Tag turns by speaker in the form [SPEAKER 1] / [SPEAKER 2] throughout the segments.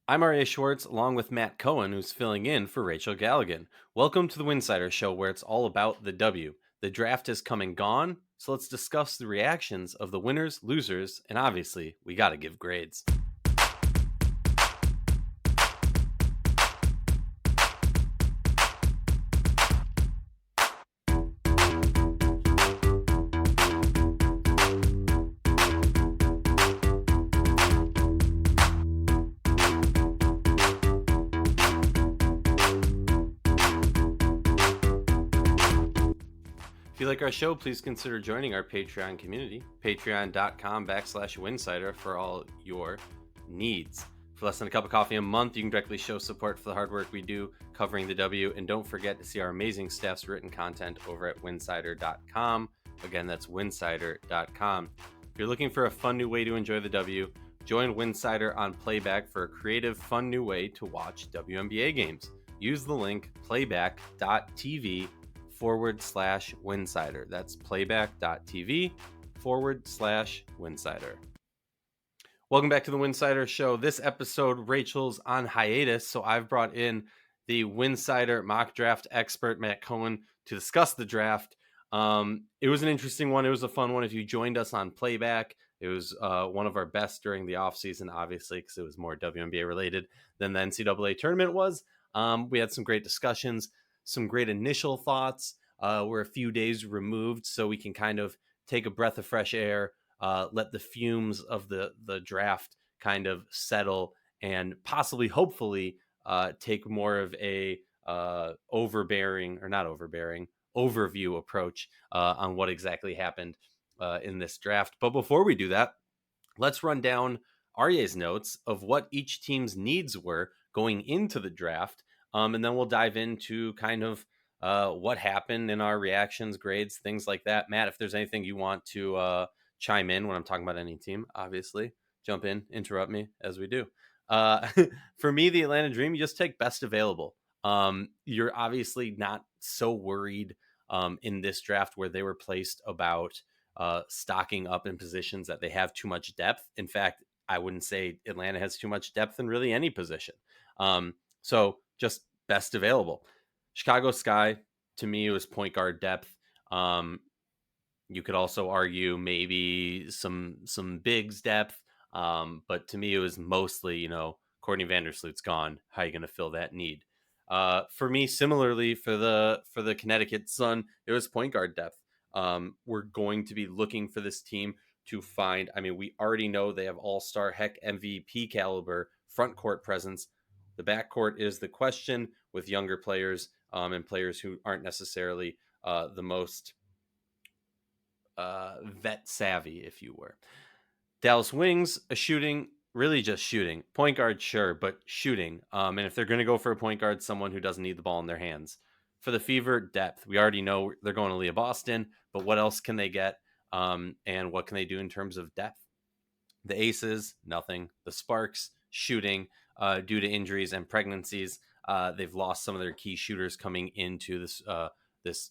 [SPEAKER 1] I'm R.A. Schwartz, along with Matt Cohen, who's filling in for Rachel Galligan. Welcome to the Winsidr Show, where it's all about the W. The draft has come and gone, so let's discuss the reactions of the winners, losers, and obviously, we gotta give grades. If you like our show, please consider joining our Patreon community, patreon.com/Winsidr for all your needs. For less than a cup of coffee a month, you can directly show support for the hard work we do covering the W. And don't forget to see our amazing staff's written content over at winsidr.com. Again, that's winsidr.com. If you're looking for a fun new way to enjoy the W, join Winsidr on Playback for a creative, fun new way to watch WNBA games. Use the link playback.tv/Winsidr. That's playback.tv/Winsidr. Welcome back to the Winsidr Show. This episode, Rachel's on hiatus, so I've brought in the Winsidr mock draft expert, Matt Cohen, to discuss the draft. It was an interesting one. It was a fun one. If you joined us on Playback, it was one of our best during the offseason, obviously, because it was more WNBA related than the NCAA tournament was. We had some great discussions, some great initial thoughts. We're a few days removed, so we can kind of take a breath of fresh air, let the fumes of the draft kind of settle, and possibly, hopefully, take more of a overview approach on what exactly happened in this draft. But before we do that, let's run down Aryeh's notes of what each team's needs were going into the draft. And then we'll dive into kind of what happened in our reactions, grades, things like that. Matt, if there's anything you want to chime in when I'm talking about any team, obviously, jump in, interrupt me as we do. Uh, for me, the Atlanta Dream, you just take best available. You're obviously not so worried in this draft where they were placed about stocking up in positions that they have too much depth. In fact, I wouldn't say Atlanta has too much depth in really any position. So just best available. Chicago Sky, to me, it was point guard depth. You could also argue maybe some bigs depth, but to me, it was mostly, Courtney Vandersloot's gone. How are you going to fill that need? For me, similarly for the Connecticut Sun, it was point guard depth. We're going to be looking for this team to find. I mean, we already know they have all-star, heck, MVP caliber front court presence. The backcourt is the question with younger players and players who aren't necessarily the most vet savvy, if you were. Dallas Wings, really just shooting. Point guard, sure, but shooting. And if they're going to go for a point guard, someone who doesn't need the ball in their hands. For the Fever, depth. We already know they're going to Leah Boston, but what else can they get? And what can they do in terms of depth? The Aces, nothing. The Sparks, shooting due to injuries and pregnancies. They've lost some of their key shooters coming into this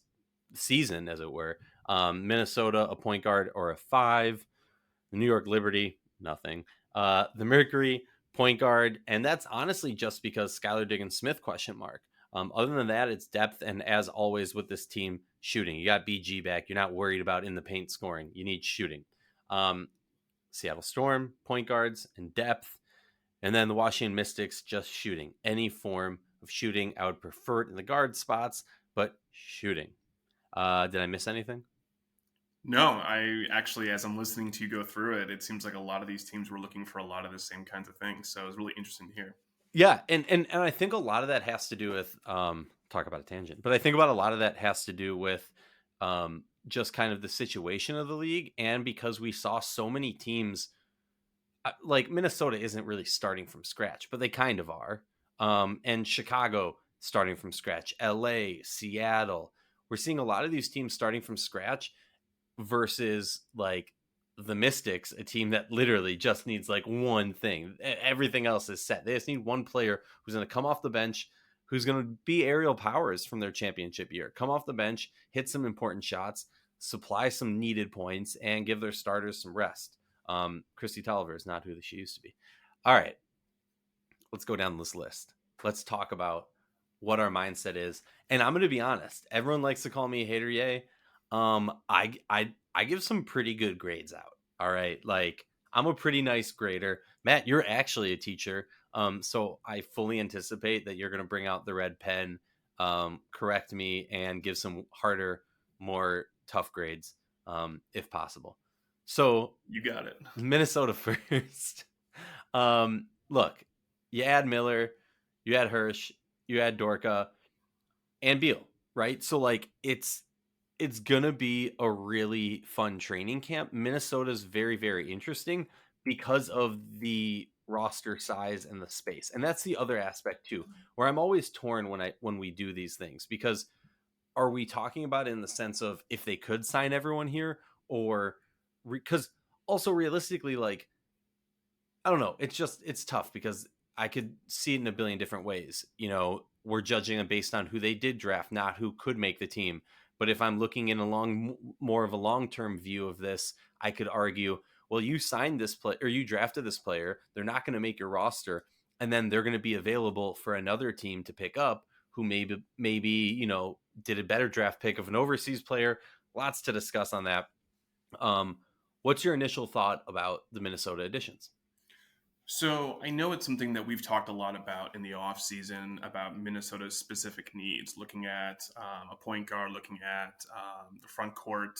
[SPEAKER 1] season, as it were. Minnesota, a point guard or a 5. The New York Liberty, nothing. The Mercury, point guard, and that's honestly just because Skylar Diggins-Smith, question mark. Other than that, it's depth, and as always with this team, shooting. You got BG back. You're not worried about in the paint scoring. You need shooting. Seattle Storm, point guards and depth. And then the Washington Mystics, just shooting. Any form of shooting. I would prefer it in the guard spots, but shooting. Did I miss anything?
[SPEAKER 2] No, I actually, as I'm listening to you go through it, it seems like a lot of these teams were looking for a lot of the same kinds of things. So it was really interesting to hear.
[SPEAKER 1] Yeah, and I think a lot of that has to do with talk about a tangent, but I think about a lot of that has to do with just kind of the situation of the league, and because we saw so many teams like Minnesota isn't really starting from scratch, but they kind of are. And Chicago starting from scratch, LA, Seattle. We're seeing a lot of these teams starting from scratch versus like the Mystics, a team that literally just needs like one thing. Everything else is set. They just need one player who's going to come off the bench, who's going to be Aerial Powers from their championship year. Come off the bench, hit some important shots, supply some needed points, and give their starters some rest. Christy Tolliver is not who she used to be. All right. let's go down this list. Let's talk about what our mindset is. And I'm going to be honest. Everyone likes to call me a hater, yay. I give some pretty good grades out. All right, like I'm a pretty nice grader. Matt, you're actually a teacher, so I fully anticipate that you're going to bring out the red pen, correct me, and give some harder, more tough grades, if possible. So
[SPEAKER 2] You got it.
[SPEAKER 1] Minnesota first. Look, you add Miller, you add Hirsch, you add Dorka, and Beal, right? So like it's gonna be a really fun training camp. Minnesota's very, very interesting because of the roster size and the space. And that's the other aspect too, where I'm always torn when we do these things, because are we talking about it in the sense of if they could sign everyone here, or because also realistically, like I don't know. It's tough because I could see it in a billion different ways. We're judging them based on who they did draft, not who could make the team. But if I'm looking in a more of a long term view of this, I could argue, well, you signed this player or you drafted this player. They're not going to make your roster, and then they're going to be available for another team to pick up who maybe did a better draft pick of an overseas player. Lots to discuss on that. Um, what's your initial thought about the Minnesota additions?
[SPEAKER 2] So I know it's something that we've talked a lot about in the off season about Minnesota's specific needs, looking at a point guard, looking at the front court,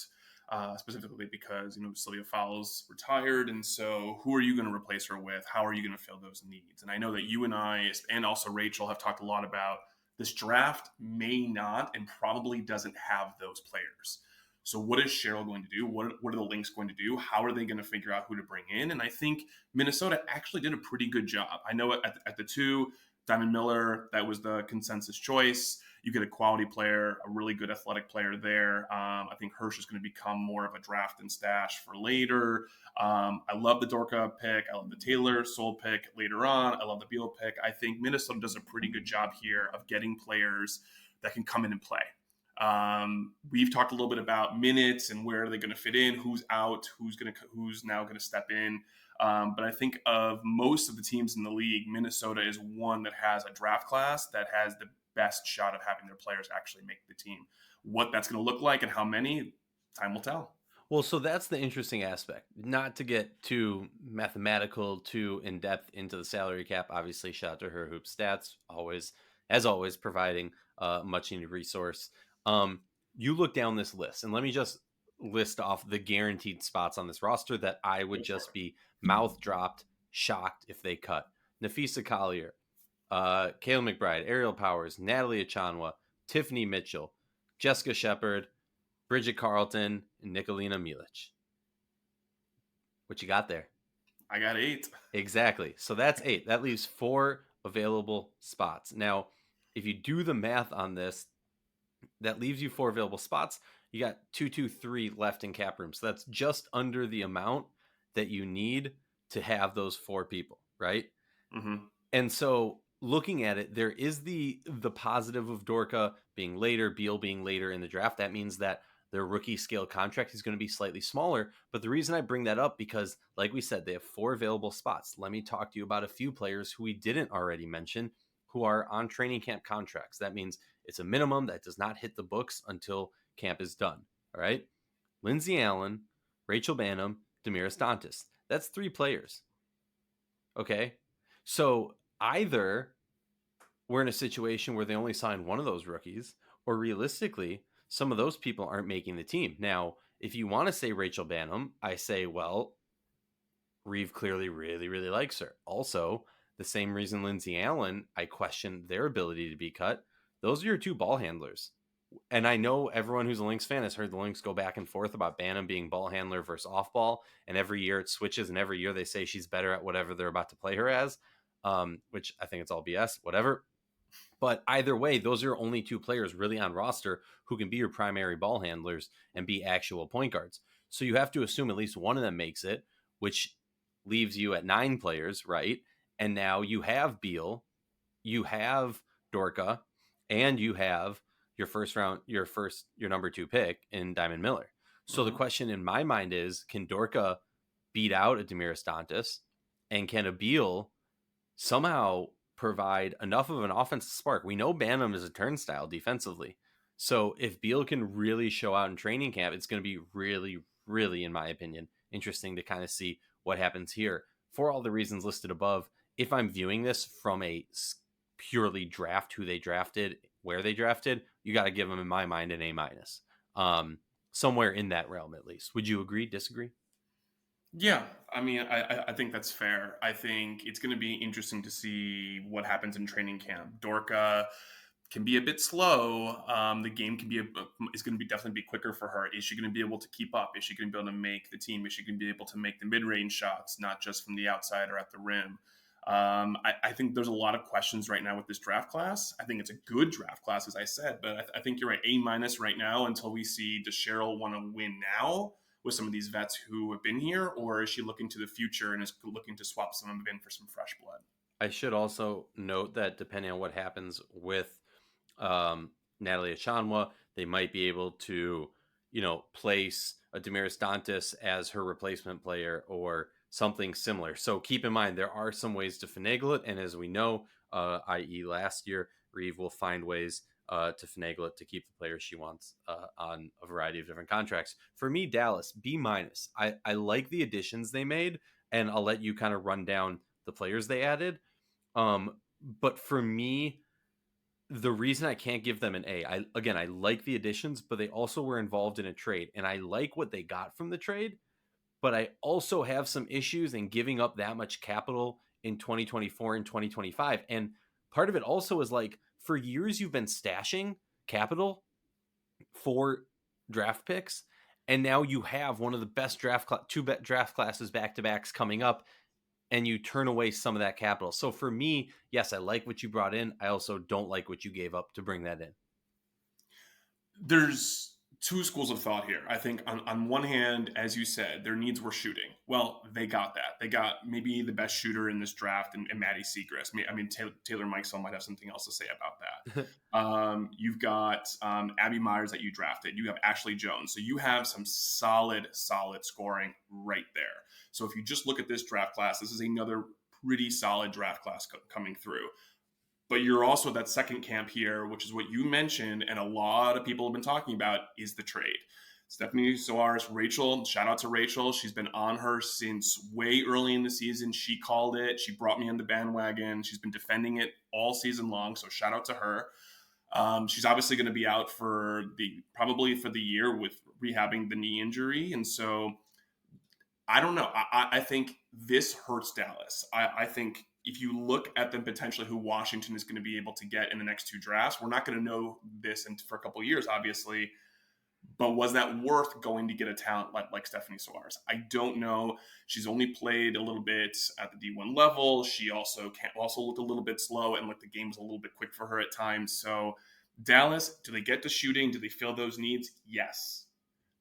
[SPEAKER 2] specifically because Sylvia Fowles retired, and so who are you going to replace her with? How are you going to fill those needs? And I know that you and I, and also Rachel, have talked a lot about this draft may not and probably doesn't have those players. So what is Cheryl going to do? What are the Lynx going to do? How are they going to figure out who to bring in? And I think Minnesota actually did a pretty good job. I know at the two, Diamond Miller, that was the consensus choice. You get a quality player, a really good athletic player there. I think Hirsch is going to become more of a draft and stash for later. I love the Dorka pick. I love the Taylor Soul pick later on. I love the Beal pick. I think Minnesota does a pretty good job here of getting players that can come in and play. We've talked a little bit about minutes and where are they going to fit in, who's out, who's now going to step in. But I think of most of the teams in the league, Minnesota is one that has a draft class that has the best shot of having their players actually make the team. What that's going to look like and how many, time will tell.
[SPEAKER 1] Well, so that's the interesting aspect. Not to get too mathematical, too in depth into the salary cap. Obviously, shout out to her hoop stats, always, as always, providing much needed resource. You look down this list, and let me just list off the guaranteed spots on this roster that I would just be mouth dropped, shocked if they cut. Nafisa Collier, Kayla McBride, Ariel Powers, Natalie Achanwa, Tiffany Mitchell, Jessica Shepard, Bridget Carlton, and Nicolina Milic. What you got there?
[SPEAKER 2] I got 8.
[SPEAKER 1] Exactly. So that's 8. That leaves 4 available spots. Now, if you do the math on this, that leaves you 4 available spots. You got 223 left in cap room. So that's just under the amount that you need to have those 4 people, right?
[SPEAKER 2] Mm-hmm.
[SPEAKER 1] And so looking at it, there is the positive of Dorka being later, Beal being later in the draft. That means that their rookie scale contract is going to be slightly smaller. But the reason I bring that up, because like we said, they have 4 available spots. Let me talk to you about a few players who we didn't already mention who are on training camp contracts. That means it's a minimum that does not hit the books until camp is done. All right. Lindsay Allen, Rachel Bannum, Damiris Dantas. That's 3 players. Okay. So either we're in a situation where they only sign one of those rookies, or realistically, some of those people aren't making the team. Now, if you want to say Rachel Bannum, I say, well, Reeve clearly really, really likes her. Also, the same reason Lindsay Allen, I question their ability to be cut. Those are your 2 ball handlers. And I know everyone who's a Lynx fan has heard the Lynx go back and forth about Bannum being ball handler versus off ball. And every year it switches, and every year they say she's better at whatever they're about to play her as, which I think it's all BS, whatever. But either way, those are only 2 players really on roster who can be your primary ball handlers and be actual point guards. So you have to assume at least one of them makes it, which leaves you at 9 players, right? And now you have Beal, you have Dorka, and you have your first round, your number 2 pick in Diamond Miller. So the question in my mind is, can Dorka beat out a Damiris Dantas, and can a Beal somehow provide enough of an offensive spark. We know Banham is a turnstile defensively. So if Beal can really show out in training camp, it's going to be really, really, in my opinion, interesting to kind of see what happens here. For all the reasons listed above, if I'm viewing this from a purely draft, who they drafted, where they drafted, you got to give them, in my mind, an A minus. Somewhere in that realm, at least. Would you agree, disagree?
[SPEAKER 2] Yeah, I mean, I think that's fair. I think it's going to be interesting to see what happens in training camp. Dorka can be a bit slow. The game can be is going to be definitely be quicker for her. Is she going to be able to keep up? Is she going to be able to make the team? Is she going to be able to make the mid range shots, not just from the outside or at the rim? I think there's a lot of questions right now with this draft class. I think it's a good draft class, as I said, but I think you're right. A minus right now until we see does Cheryl want to win now with some of these vets who have been here, or is she looking to the future and is looking to swap some of them in for some fresh blood?
[SPEAKER 1] I should also note that depending on what happens with Natalie Achanwa, they might be able to, place a Damaris Dantas as her replacement player or something similar. So keep in mind, there are some ways to finagle it. And as we know, i.e. last year, Reeve will find ways to finagle it to keep the players she wants on a variety of different contracts. For me, Dallas, B minus. I like the additions they made, and I'll let you kind of run down the players they added. But for me, the reason I can't give them an A, I like the additions, but they also were involved in a trade, and I like what they got from the trade, but I also have some issues in giving up that much capital in 2024 and 2025. And part of it also is like, for years you've been stashing capital for draft picks, and now you have one of the best two draft classes back to backs coming up, and you turn away some of that capital. So for me, yes, I like what you brought in. I also don't like what you gave up to bring that in.
[SPEAKER 2] There's two schools of thought here. I think on one hand, as you said, their needs were shooting. Well, they got that. They got maybe the best shooter in this draft in Maddie Segrist. I mean, Taylor Mikesell might have something else to say about that. You've got Abby Myers that you drafted. You have Ashley Jones. So you have some solid scoring right there. So if you just look at this draft class, this is another pretty solid draft class coming through. But you're also that second camp here, which is what you mentioned, and a lot of people have been talking about, is the trade. Stephanie Soares, Rachel, shout out to Rachel. She's been on her since way early in the season. She called it. She brought me on the bandwagon. She's been defending it all season long, so shout out to her. She's obviously going to be out probably for the year with rehabbing the knee injury. And so I don't know. I think this hurts Dallas. I think if you look at them potentially who Washington is going to be able to get in the next two drafts, we're not going to know this for a couple of years, obviously. But was that worth going to get a talent like Stephanie Soares? I don't know. She's only played a little bit at the D1 level. She also looked a little bit slow, and the game was a little bit quick for her at times. So Dallas, do they get to shooting? Do they fill those needs? Yes.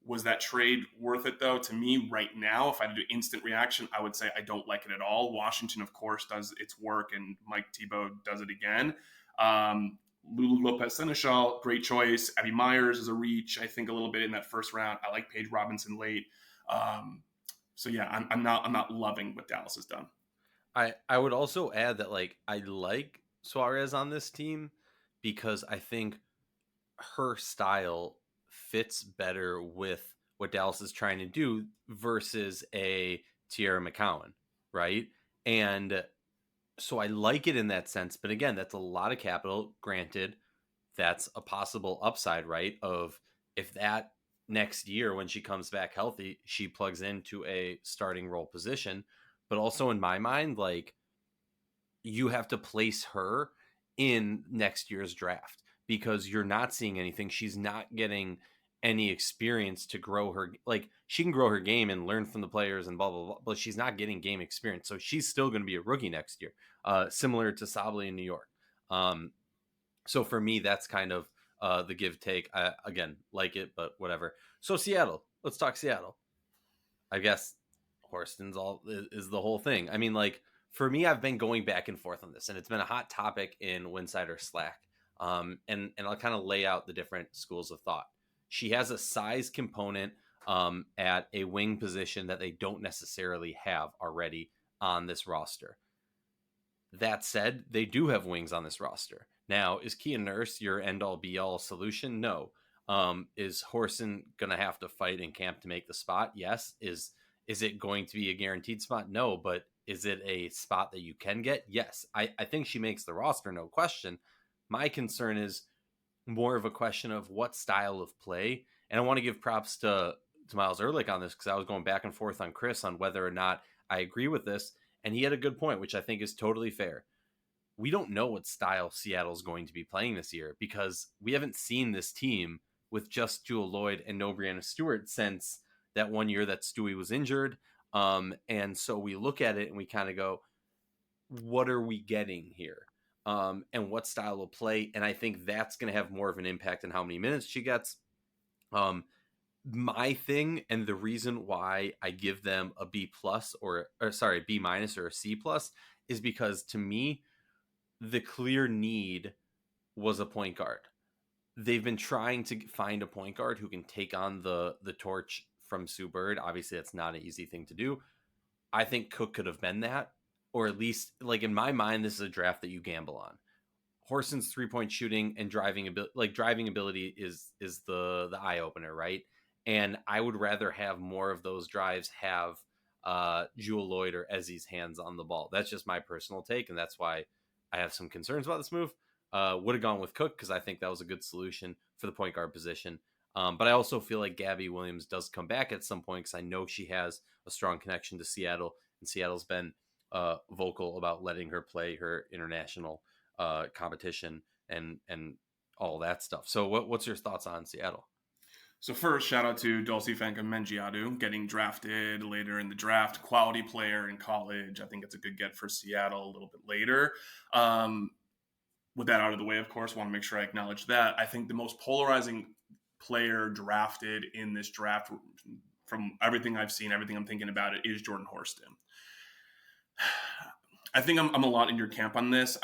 [SPEAKER 2] Was that trade worth it, though? To me, right now, if I had to do instant reaction, I would say I don't like it at all. Washington, of course, does its work, and Mike Thibault does it again. Lulu Lopez Seneschal, great choice. Abby Myers is a reach, I think, a little bit in that first round. I like Paige Robinson late. So yeah, I'm not loving what Dallas has done.
[SPEAKER 1] I would also add that I like Soares on this team because I think her style fits better with what Dallas is trying to do versus a Tierra McCowan, right? And so I like it in that sense. But again, that's a lot of capital. Granted, that's a possible upside, right? Of if that next year when she comes back healthy, she plugs into a starting role position. But also in my mind, you have to place her in next year's draft because you're not seeing anything. She's not getting any experience to grow her. She can grow her game and learn from the players and blah, blah, blah, but she's not getting game experience. So she's still going to be a rookie next year, similar to Sably in New York. So for me, that's kind of the give take. I, again, like it, but whatever. So Seattle, let's talk Seattle. I guess Horston's is the whole thing. I mean, for me, I've been going back and forth on this, and it's been a hot topic in Winsidr Slack. And I'll kind of lay out the different schools of thought. She has a size component at a wing position that they don't necessarily have already on this roster. That said, they do have wings on this roster. Now, is Kia Nurse your end all be all solution? No. Is Horson gonna have to fight in camp to make the spot? Yes. Is it going to be a guaranteed spot? No, but is it a spot that you can get? Yes. I think she makes the roster, no question. My concern is more of a question of what style of play. And I want to give props to Miles Ehrlich on this because I was going back and forth on Chris on whether or not I agree with this. And he had a good point, which I think is totally fair. We don't know what style Seattle's going to be playing this year because we haven't seen this team with just Jewel Lloyd and no Brianna Stewart since that one year that Stewie was injured. And so we look at it and we kind of go, what are we getting here? And what style of play? And I think that's going to have more of an impact on how many minutes she gets. My thing and the reason why I give them a B plus or sorry, B minus or a C plus is because to me, the clear need was a point guard. They've been trying to find a point guard who can take on the torch from Sue Bird. Obviously, that's not an easy thing to do. I think Cook could have been that, or at least like in my mind, this is a draft that you gamble on. Horson's 3-point shooting and driving ability is the eye opener, right? And I would rather have more of those drives have Jewel Lloyd or Ezzy's hands on the ball. That's just my personal take, and that's why I have some concerns about this move. Would have gone with Cook because I think that was a good solution for the point guard position. But I also feel like Gabby Williams does come back at some point because I know she has a strong connection to Seattle, and Seattle's been vocal about letting her play her international competition and all that stuff. So what's your thoughts on Seattle?
[SPEAKER 2] So first, shout out to Dulcie Fanka Mengiadu getting drafted later in the draft. Quality player in college. I think it's a good get for Seattle a little bit later. With that out of the way, of course, want to make sure I acknowledge that. I think the most polarizing player drafted in this draft, from everything I've seen, everything I'm thinking about it, is Jordan Horston. I think I'm a lot in your camp on this.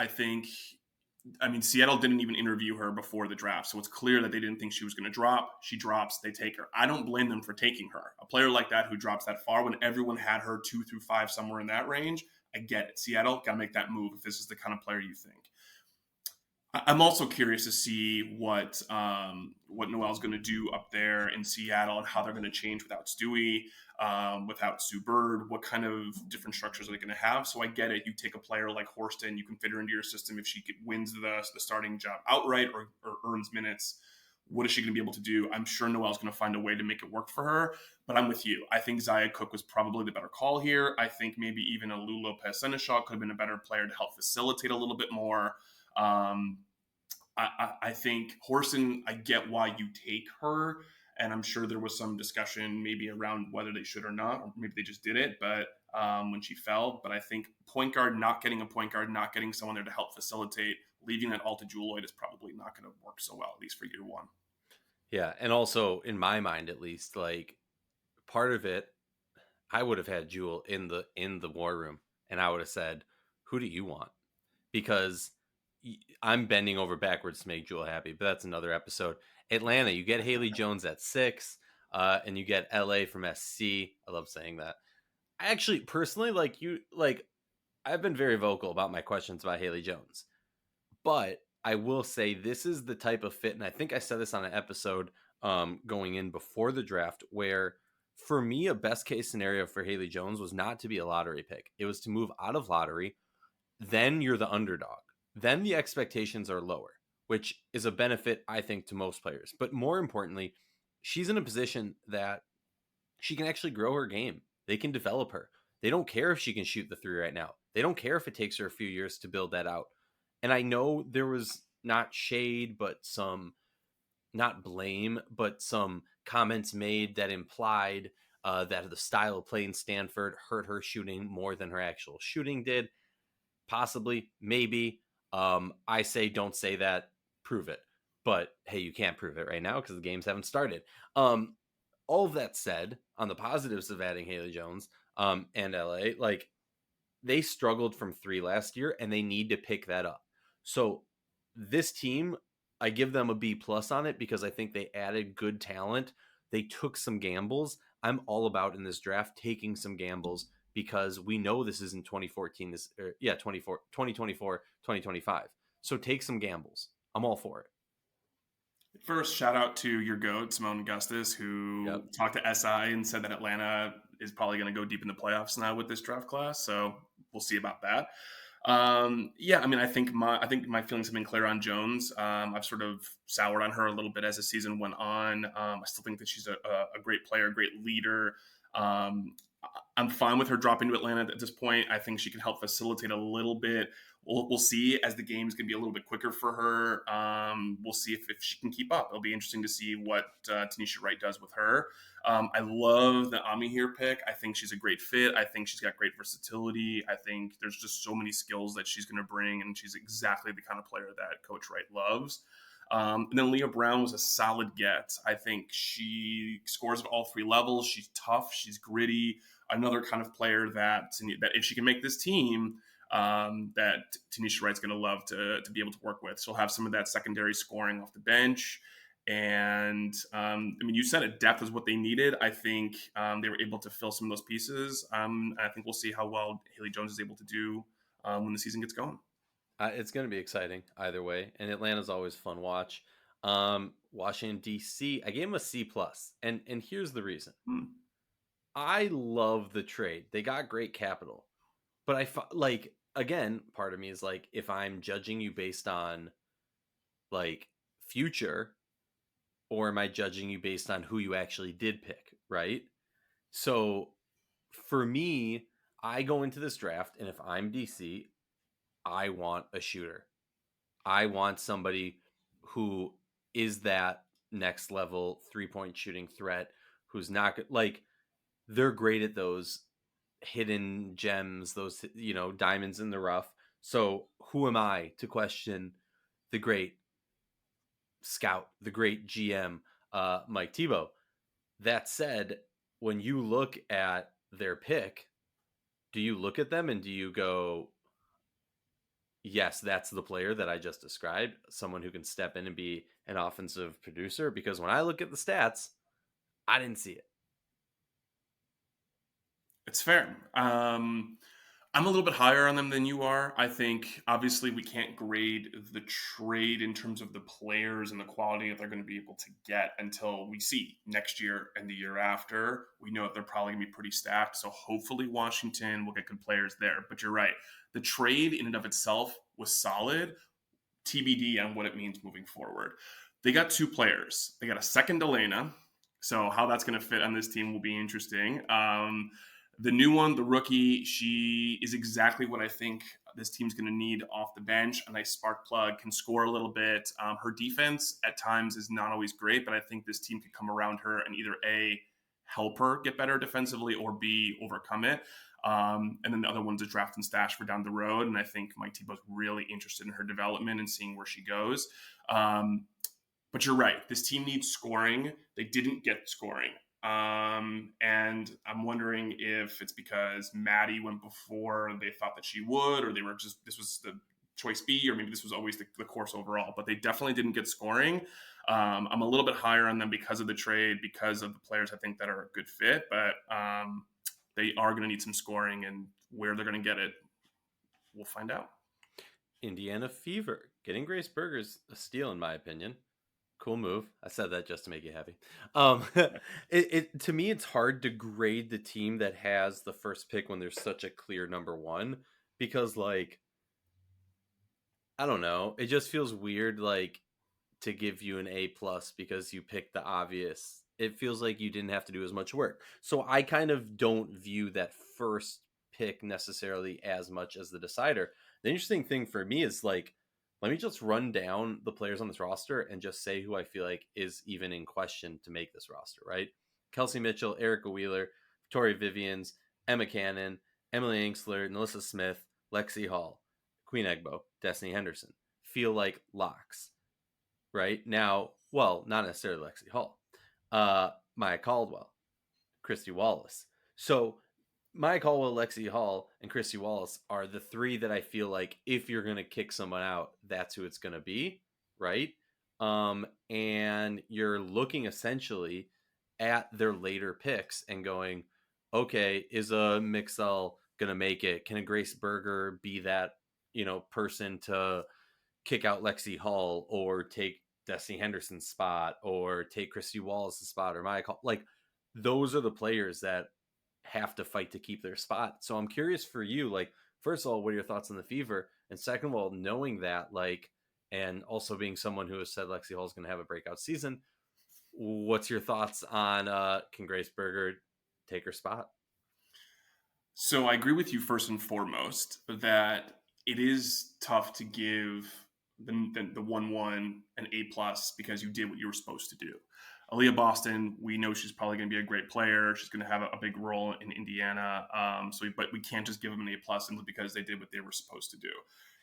[SPEAKER 2] I mean, Seattle didn't even interview her before the draft, so it's clear that they didn't think she was going to drop. She drops, they take her. I don't blame them for taking her. A player like that who drops that far when everyone had her 2 through 5 somewhere in that range, I get it. Seattle got to make that move if this is the kind of player you think. I'm also curious to see what Noel's going to do up there in Seattle and how they're going to change without Stewie, without Sue Bird. What kind of different structures are they going to have? So I get it. You take a player like Horston, you can fit her into your system if she wins the starting job outright or earns minutes. What is she going to be able to do? I'm sure Noel's going to find a way to make it work for her, but I'm with you. I think Zaya Cook was probably the better call here. I think maybe even a Lou Lopez Seneschal could have been a better player to help facilitate a little bit more. I think Horston, I get why you take her, and I'm sure there was some discussion maybe around whether they should or not, or maybe they just did it, but when she fell. But I think point guard, not getting a point guard, not getting someone there to help facilitate, leaving that all to Jewel Lloyd is probably not going to work so well, at least for year one.
[SPEAKER 1] Yeah, and also in my mind, at least, like part of it, I would have had Jewel in the war room, and I would have said, "Who do you want?" Because I'm bending over backwards to make Jewel happy, but that's another episode. Atlanta, you get Haley Jones at 6, and you get LA from SC. I love saying that. I actually personally I've been very vocal about my questions about Haley Jones, but I will say this is the type of fit, and I think I said this on an episode going in before the draft, where for me a best case scenario for Haley Jones was not to be a lottery pick. It was to move out of lottery. Then you're the underdog. Then the expectations are lower, which is a benefit, I think, to most players. But more importantly, she's in a position that she can actually grow her game. They can develop her. They don't care if she can shoot the 3 right now. They don't care if it takes her a few years to build that out. And I know there was not shade, but not blame, but some comments made that implied that the style of play in Stanford hurt her shooting more than her actual shooting did. Possibly, maybe. I say don't say that, prove it. But hey, you can't prove it right now because the games haven't started. All of that said, on the positives of adding Haley Jones and LA, like they struggled from 3 last year and they need to pick that up. So this team, I give them a B plus on it because I think they added good talent. They took some gambles. I'm all about in this draft taking some gambles because we know this is in 2014, yeah, 2024, 2025. So take some gambles. I'm all for it.
[SPEAKER 2] First, shout out to your goat, Simone Augustus,
[SPEAKER 1] Yep.
[SPEAKER 2] who talked to SI and said that Atlanta is probably going to go deep in the playoffs now with this draft class. So we'll see about that. Yeah, I mean, I think my feelings have been clear on Jones. I've sort of soured on her a little bit as the season went on. I still think that she's a great player, great leader. Um, I'm fine with her dropping to Atlanta at this point. I think she can help facilitate a little bit. We'll see as the game's going to be a little bit quicker for her. We'll see if she can keep up. It'll be interesting to see what Tanisha Wright does with her. I love the Ami here pick. I think she's a great fit. I think she's got great versatility. I think there's just so many skills that she's going to bring, and she's exactly the kind of player that Coach Wright loves. And then Leah Brown was a solid get. I think she scores at all three levels. She's tough. She's gritty. Another kind of player that if she can make this team, that Tanisha Wright's going to love to be able to work with. She'll have some of that secondary scoring off the bench. And I mean, you said it, depth is what they needed. I think they were able to fill some of those pieces. I think we'll see how well Haley Jones is able to do when the season gets going.
[SPEAKER 1] It's going to be exciting either way, and Atlanta's always fun watch. Washington D.C. I gave them a C plus, and here's the reason. I love the trade. They got great capital, but like again, part of me is like, if I'm judging you based on like future, or am I judging you based on who you actually did pick, right? So for me, I go into this draft, and if I'm DC, I want a shooter. I want somebody who is that next level 3-point shooting threat, who's not like, they're great at those hidden gems, those, diamonds in the rough. So who am I to question the great scout, the great GM, Mike Tebow? That said, when you look at their pick, do you look at them and do you go, yes, that's the player that I just described, someone who can step in and be an offensive producer? Because when I look at the stats, I didn't see it.
[SPEAKER 2] It's fair. I'm a little bit higher on them than you are. I think obviously we can't grade the trade in terms of the players and the quality that they're going to be able to get until we see next year and the year after. We know that they're probably going to be pretty stacked. So hopefully Washington will get good players there. But you're right. The trade in and of itself was solid. TBD on what it means moving forward. They got two players. They got a second Elena. So how that's going to fit on this team will be interesting. The new one, the rookie, she is exactly what I think this team's going to need off the bench. A nice spark plug, can score a little bit. Her defense at times is not always great, but I think this team could come around her and either A, help her get better defensively, or B, overcome it. And then the other one's a draft and stash for down the road. And I think Mike Tebow's really interested in her development and seeing where she goes. But you're right. This team needs scoring. They didn't get scoring. And I'm wondering if it's because Maddie went before they thought that she would, or they were just, this was the choice B, or maybe this was always the course overall, but they definitely didn't get scoring. I'm a little bit higher on them because of the trade, because of the players I think that are a good fit, but they are going to need some scoring, and where they're going to get it, we'll find out.
[SPEAKER 1] Indiana Fever. Getting Grace Berger's a steal, in my opinion. Cool move. I said that just to make you happy. It to me, it's hard to grade the team that has the first pick when there's such a clear number one, because like, I don't know, it just feels weird, like, to give you an A plus because you picked the obvious. It feels like you didn't have to do as much work. So I kind of don't view that first pick necessarily as much as the decider. The interesting thing for me is like, let me just run down the players on this roster and just say who I feel like is even in question to make this roster, right? Kelsey Mitchell, Erica Wheeler, Victoria Vivians, Emma Cannon, Emily Angsler, Melissa Smith, Lexi Hall, Queen Egbo, Destiny Henderson feel like locks right now. Well, not necessarily Lexi Hall, Maya Caldwell, Christy Wallace. So Maya Caldwell, Lexi Hall, and Christy Wallace are the three that I feel like if you're going to kick someone out, that's who it's going to be, right? And you're looking essentially at their later picks and going, okay, is a Mixel gonna make it? Can a Grace Berger be that, person to kick out Lexi Hall or take Destiny Henderson's spot or take Christy Wallace's spot or Maya Call? Like, those are the players that have to fight to keep their spot. So I'm curious for you, like, first of all, what are your thoughts on the Fever? And second of all, knowing that, like, and also being someone who has said Lexi Hall is going to have a breakout season, what's your thoughts on can Grace Berger take her spot?
[SPEAKER 2] So I agree with you first and foremost that it is tough to give the 1-1 an A plus because you did what you were supposed to do. Aaliyah Boston, we know she's probably going to be a great player. She's going to have a big role in Indiana. But we can't just give them an A plus simply because they did what they were supposed to do.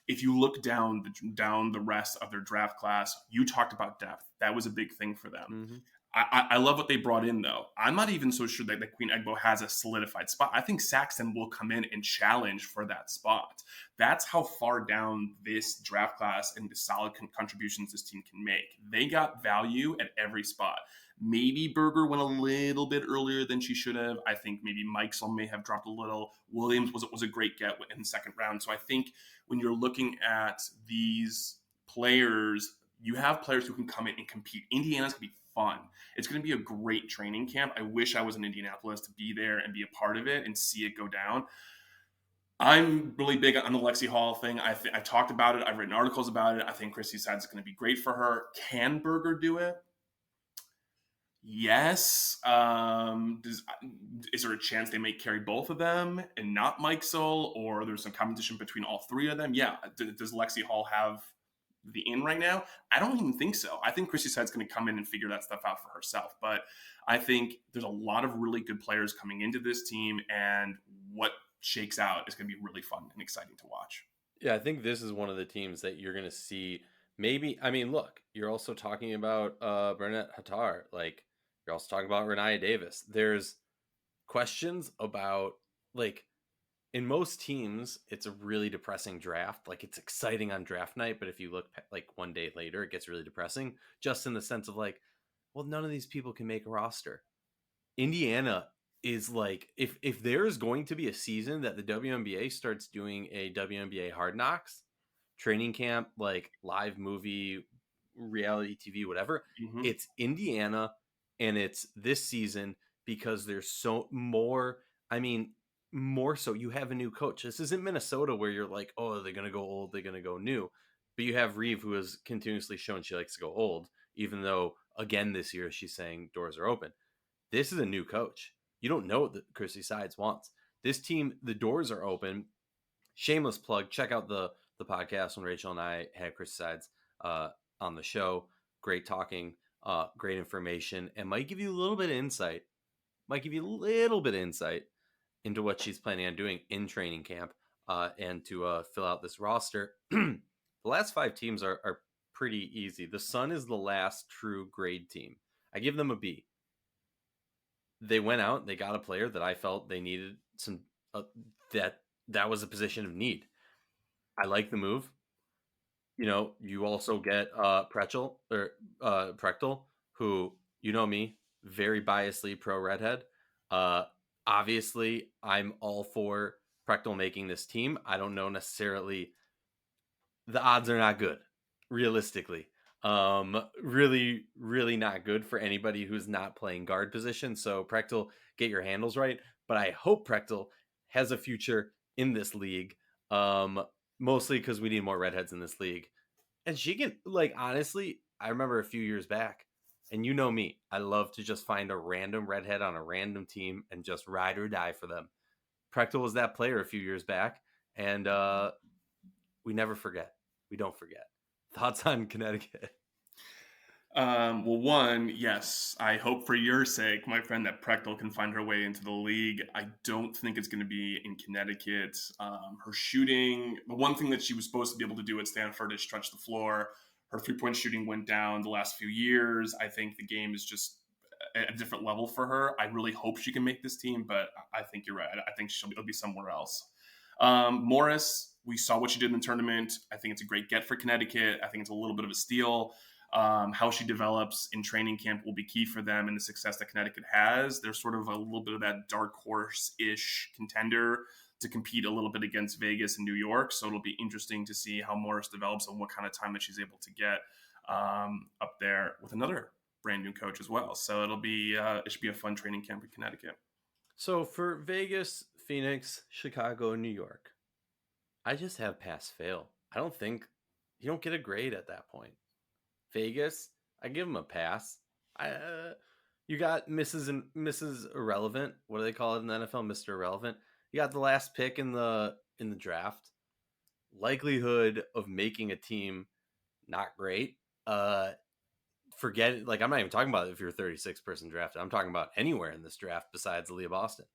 [SPEAKER 2] If you look down the rest of their draft class, you talked about depth. That was a big thing for them.
[SPEAKER 1] Mm-hmm.
[SPEAKER 2] I love what they brought in, though. I'm not even so sure that Queen Egbo has a solidified spot. I think Saxon will come in and challenge for that spot. That's how far down this draft class and the solid contributions this team can make. They got value at every spot. Maybe Berger went a little bit earlier than she should have. I think maybe Mikesell may have dropped a little. Williams was a great get in the second round. So I think when you're looking at these players, you have players who can come in and compete. Indiana's going to be fun. It's going to be a great training camp. I wish I was in Indianapolis to be there and be a part of it and see it go down. I'm really big on the Lexi Hall thing. I've talked about it. I've written articles about it. I think Christy Sides is going to be great for her. Can Berger do it? Yes. Is there a chance they may carry both of them and not Mike Soul, or there's some competition between all three of them? Yeah. Does Lexi Hall have the in right now? I don't even think so. I think Christy Side's going to come in and figure that stuff out for herself. But I think there's a lot of really good players coming into this team, and what shakes out is going to be really fun and exciting to watch.
[SPEAKER 1] Yeah, I think this is one of the teams that you're going to see. Maybe, I mean, look, you're also talking about Burnett Hattar. Like, you're also talking about Renaya Davis. There's questions about, like, in most teams, it's a really depressing draft. Like, it's exciting on draft night, but if you look like one day later, it gets really depressing. Just in the sense of like, well, none of these people can make a roster. Indiana is like, if there's going to be a season that the WNBA starts doing a WNBA Hard Knocks training camp, like live movie, reality TV, whatever,
[SPEAKER 2] Mm-hmm.
[SPEAKER 1] it's Indiana, and it's this season because there's so more. I mean, more so. You have a new coach. This isn't Minnesota where you're like, oh, they're gonna go old, they're gonna go new. But you have Reeve, who has continuously shown she likes to go old, even though again this year she's saying doors are open. This is a new coach. You don't know what Chrissy Sides wants. This team, the doors are open. Shameless plug. Check out the podcast when Rachel and I had Chrissy Sides on the show. Great talking, great information, and might give you a little bit of insight. Might give you a little bit of insight into what she's planning on doing in training camp and to fill out this roster. The last five teams are pretty easy. The Sun is the last true grade team. I give them a B. They went out, they got a player that I felt they needed some that was a position of need. I like the move. You also get Prechtel, who, me, very biasly pro redhead. Uh, Obviously, I'm all for Prechtel making this team. I don't know necessarily, the odds are not good, realistically. Really, really not good for anybody who's not playing guard position. So Prechtel, get your handles right. But I hope Prechtel has a future in this league. Mostly because we need more redheads in this league. And she can, like, honestly, I remember a few years back, and you know me, I love to just find a random redhead on a random team and just ride or die for them. Prechtel was that player a few years back, and we never forget. We don't forget. Thoughts on Connecticut?
[SPEAKER 2] Well, one, yes, I hope for your sake, my friend, that Prechtel can find her way into the league. I don't think it's going to be in Connecticut. Her shooting, the one thing that she was supposed to be able to do at Stanford is stretch the floor. Her 3-point shooting went down the last few years. I think the game is just at a different level for her. I really hope she can make this team, but I think you're right. I think it'll be somewhere else. Morris, we saw what she did in the tournament. I think it's a great get for Connecticut. I think it's a little bit of a steal. How she develops in training camp will be key for them and the success that Connecticut has. They're sort of a little bit of that dark horse-ish contender to compete a little bit against Vegas and New York. So it'll be interesting to see how Morris develops and what kind of time that she's able to get up there with another brand new coach as well. So it should be a fun training camp in Connecticut.
[SPEAKER 1] So for Vegas, Phoenix, Chicago, New York, I just have pass fail. I don't think you don't get a grade at that point. Vegas, I give them a pass. You got Mrs. Irrelevant. What do they call it in the NFL? Mr. Irrelevant. You got the last pick in the draft. Likelihood of making a team not great. Forget it. Like, I'm not even talking about if you're 36 person drafted. I'm talking about anywhere in this draft besides Leah Boston.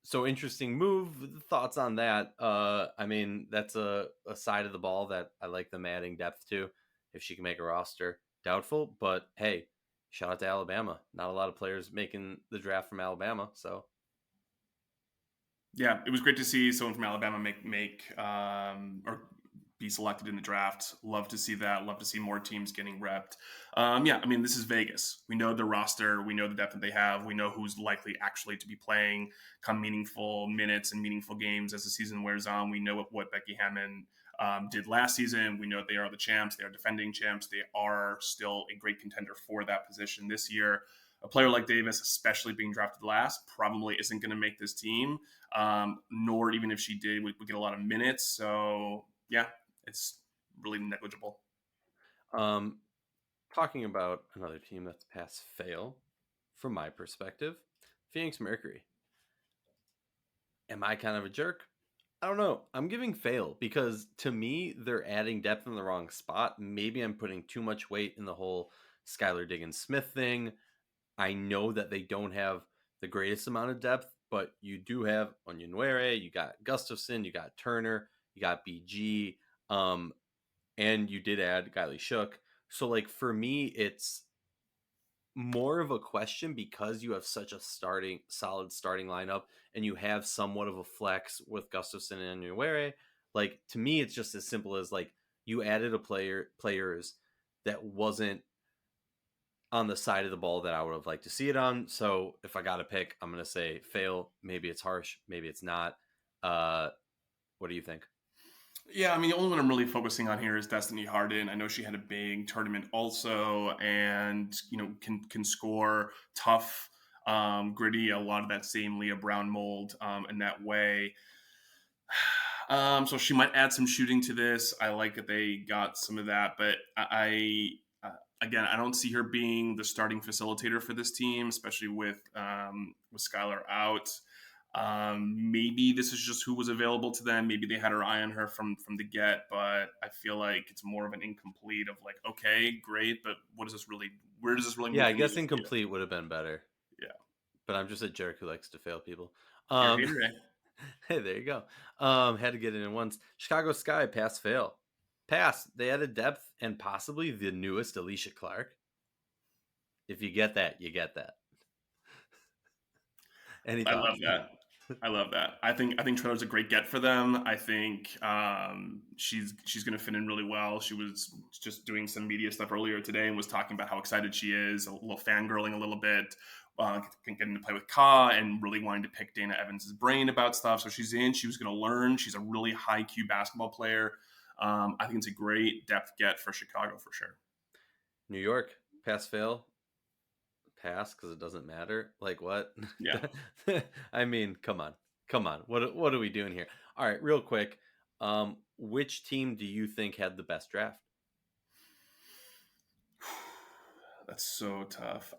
[SPEAKER 1] So interesting move. Thoughts on that? I mean, that's a side of the ball that I like them adding depth to. If she can make a roster, doubtful, but hey, shout out to Alabama. Not a lot of players making the draft from Alabama, so
[SPEAKER 2] Yeah, it was great to see someone from Alabama make or be selected in the draft. Love to see that. Love to see more teams getting repped. Yeah, I mean, this is Vegas. We know the roster. We know the depth that they have. We know who's likely actually to be playing come meaningful minutes and meaningful games as the season wears on. We know what Becky Hammond did last season. We know they are the champs. They are defending champs. They are still a great contender for that position this year. A player like Davis, especially being drafted last, probably isn't going to make this team, nor even if she did, would get a lot of minutes. So, yeah, it's really negligible.
[SPEAKER 1] um talking about another team that's pass fail from my perspective, Phoenix Mercury. Am I kind of a jerk? I don't know. I'm giving fail because to me, they're adding depth in the wrong spot. Maybe I'm putting too much weight in the whole Skylar Diggins Smith thing. I know that they don't have the greatest amount of depth, but you do have Onyenwere, you got Gustafson, you got Turner, you got BG, and you did add Kylie Shook. So, like, for me, it's more of a question because you have such a solid starting lineup and you have somewhat of a flex with Gustafson and Onyenwere. Like, to me, it's just as simple as, like, you added players that wasn't on the side of the ball that I would have liked to see it on. So if I got to pick, I'm going to say fail. Maybe it's harsh. Maybe it's not. What do you think?
[SPEAKER 2] Yeah, I mean, the only one I'm really focusing on here is Destiny Harden. I know she had a big tournament also, and can score tough, gritty, a lot of that same Leah Brown mold in that way. So she might add some shooting to this. I like that they got some of that, but again, I don't see her being the starting facilitator for this team, especially with Skylar out. Maybe this is just who was available to them. Maybe they had her eye on her from the get, but I feel like it's more of an incomplete of like, okay, great, but what does this really? Where does this really
[SPEAKER 1] Yeah,
[SPEAKER 2] move
[SPEAKER 1] I
[SPEAKER 2] the
[SPEAKER 1] guess
[SPEAKER 2] needle for you?
[SPEAKER 1] incomplete would have been better,
[SPEAKER 2] Yeah,
[SPEAKER 1] but I'm just a jerk who likes to fail people.
[SPEAKER 2] you're a
[SPEAKER 1] Um,
[SPEAKER 2] hater, eh?
[SPEAKER 1] hey, there you go. Had to get it in once. Chicago Sky, pass fail. Pass. They added depth and possibly the newest Alicia Clark. If you get that, you get that. Any
[SPEAKER 2] I love
[SPEAKER 1] thoughts?
[SPEAKER 2] that. I love that. I think Trailer's a great get for them. I think she's going to fit in really well. She was just doing some media stuff earlier today and was talking about how excited she is, a little fangirling a little bit, getting to play with Ka and really wanting to pick Dana Evans' brain about stuff. So she's in. She was going to learn. She's a really high Q basketball player. I think it's a great depth get for Chicago for sure.
[SPEAKER 1] New York, pass fail. Pass because it doesn't matter. Like what?
[SPEAKER 2] Yeah.
[SPEAKER 1] I mean, come on, come on. What are we doing here? All right, real quick. Which team do you think had the best draft?
[SPEAKER 2] That's so tough.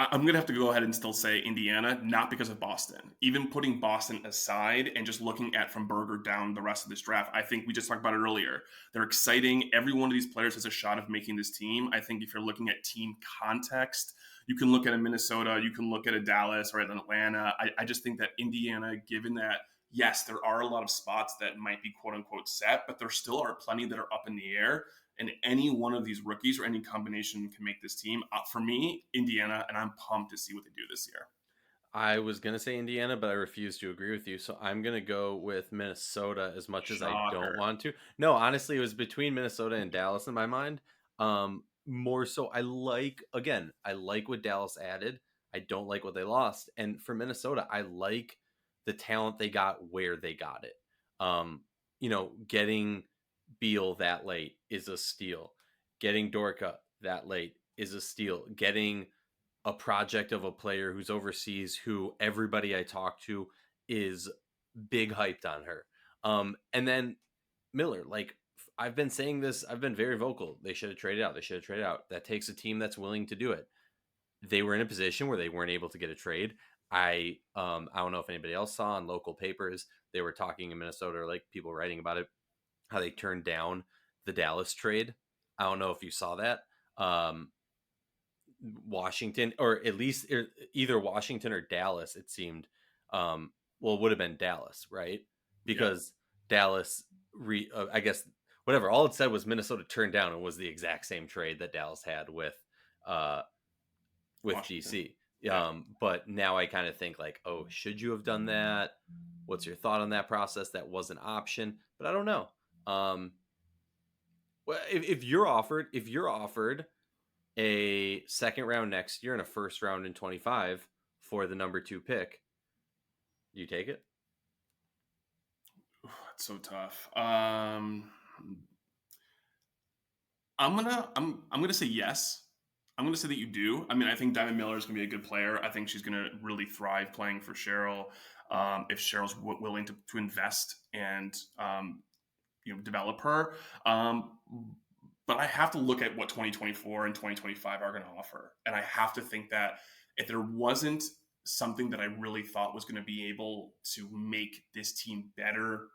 [SPEAKER 2] I'm going to have to go ahead and still say Indiana, not because of Boston. Even putting Boston aside and just looking at from Berger down the rest of this draft, I think we just talked about it earlier. They're exciting. Every one of these players has a shot of making this team. I think if you're looking at team context, you can look at a Minnesota, you can look at a Dallas or an Atlanta. I just think that Indiana, given that, yes, there are a lot of spots that might be quote unquote set, but there still are plenty that are up in the air. And any one of these rookies or any combination can make this team. For me, Indiana, and I'm pumped to see what they do this year.
[SPEAKER 1] I was going to say Indiana, but I refuse to agree with you. So I'm going to go with Minnesota as much as I don't
[SPEAKER 2] Shocker.
[SPEAKER 1] want to. No, honestly, it was between Minnesota and Dallas in my mind. More so, I like what Dallas added. I don't like what they lost. And for Minnesota, I like the talent they got where they got it. Getting Beal that late is a steal. Getting Dorka that late is a steal. Getting a project of a player who's overseas who everybody I talk to is big hyped on her. And then Miller, like I've been saying this, I've been very vocal. They should have traded out. They should have traded out. That takes a team that's willing to do it. They were in a position where they weren't able to get a trade. I don't know if anybody else saw in local papers, they were talking in Minnesota, or like people writing about it, how they turned down the Dallas trade. I don't know if you saw that. Washington, or at least either Washington or Dallas, it seemed. Well, it would have been Dallas, right?
[SPEAKER 2] Yep.
[SPEAKER 1] Because Dallas, I guess, whatever. All it said was Minnesota turned down, and was the exact same trade that Dallas had uh, with
[SPEAKER 2] Washington.
[SPEAKER 1] DC.
[SPEAKER 2] Yeah.
[SPEAKER 1] But now I kind of think like, oh, should you have done that? What's your thought on that process? That was an option, but I don't know. Well, if you're offered a second round next year and a first round in 25 for the number 2 pick, you take it?
[SPEAKER 2] That's so tough. I'm gonna say yes. I'm gonna say that you do. I mean, I think Diamond Miller is gonna be a good player. I think she's gonna really thrive playing for Cheryl. If Cheryl's willing to invest and develop her. But I have to look at what 2024 and 2025 are going to offer, and I have to think that if there wasn't something that I really thought was going to be able to make this team better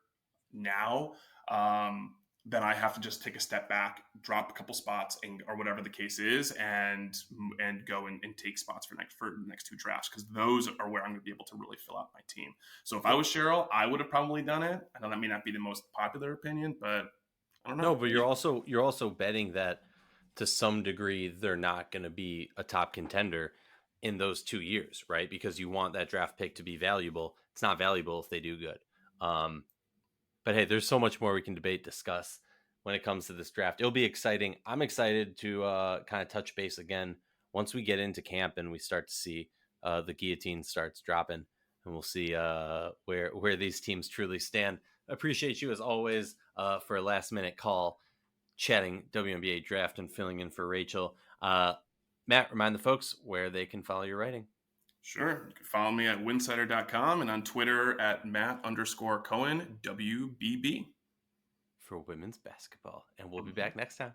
[SPEAKER 2] now, um, then I have to just take a step back, drop a couple spots, and or whatever the case is, and go and take spots for the next 2 drafts, because those are where I'm going to be able to really fill out my team. So if I was Cheryl, I would have probably done it. I know that may not be the most popular opinion, but I don't
[SPEAKER 1] No,
[SPEAKER 2] know.
[SPEAKER 1] but you're also betting that to some degree they're not going to be a top contender in those 2 years, right? Because you want that draft pick to be valuable. It's not valuable if they do good. Um, But hey, there's so much more we can debate, discuss when it comes to this draft. It'll be exciting. I'm excited to kind of touch base again once we get into camp and we start to see the guillotine starts dropping, and we'll see where these teams truly stand. Appreciate you as always for a last minute call, chatting WNBA draft and filling in for Rachel. Matt, remind the folks where they can follow your writing
[SPEAKER 2] Sure. You can follow me at winsidr.com and on Twitter at Matt_Cohen, WBB.
[SPEAKER 1] for women's basketball. And we'll be back next time.